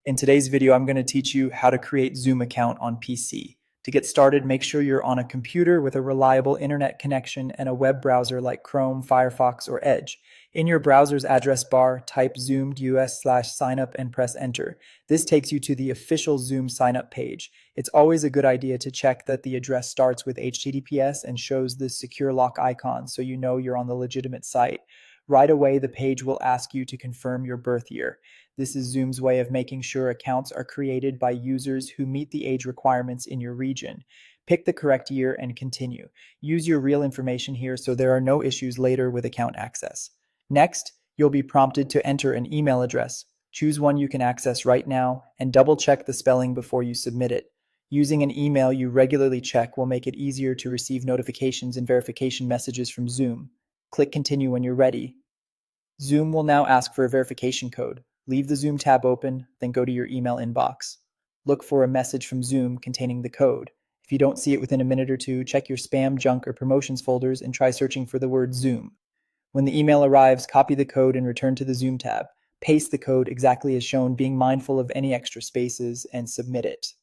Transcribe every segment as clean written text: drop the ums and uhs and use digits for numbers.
In today's video, I'm going to teach you how to create Zoom account on PC. To get started, make sure you're on a computer with a reliable internet connection and a web browser like Chrome, Firefox, or Edge. In your browser's address bar, type zoom.us/signup and press enter. This takes you to the official Zoom signup page. It's always a good idea to check that the address starts with HTTPS and shows the secure lock icon so you know you're on the legitimate site. Right away, the page will ask you to confirm your birth year. This is Zoom's way of making sure accounts are created by users who meet the age requirements in your region. Pick the correct year and continue. Use your real information here so there are no issues later with account access. Next, you'll be prompted to enter an email address. Choose one you can access right now and double check the spelling before you submit it. Using an email you regularly check will make it easier to receive notifications and verification messages from Zoom. Click continue when you're ready. Zoom will now ask for a verification code. Leave the Zoom tab open, then go to your email inbox. Look for a message from Zoom containing the code. If you don't see it within a minute or two, check your spam, junk, or promotions folders and try searching for the word Zoom. When the email arrives, copy the code and return to the Zoom tab. Paste the code exactly as shown, being mindful of any extra spaces, and submit it.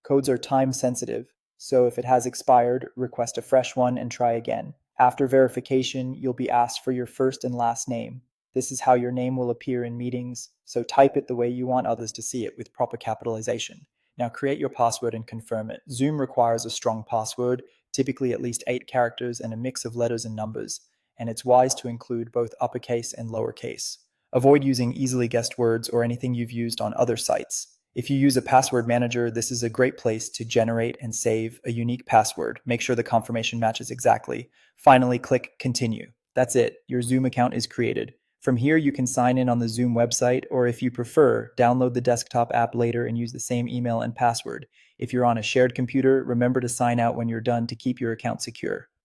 Codes are time sensitive, so if it has expired, request a fresh one and try again. After verification, you'll be asked for your first and last name. This is how your name will appear in meetings, so type it the way you want others to see it with proper capitalization. Now create your password and confirm it. Zoom requires a strong password, typically at least 8 characters and a mix of letters and numbers, and it's wise to include both uppercase and lowercase. Avoid using easily guessed words or anything you've used on other sites. If you use a password manager, this is a great place to generate and save a unique password. Make sure the confirmation matches exactly. Finally, click Continue. That's it. Your Zoom account is created. From here, you can sign in on the Zoom website, or if you prefer, download the desktop app later and use the same email and password. If you're on a shared computer, remember to sign out when you're done to keep your account secure.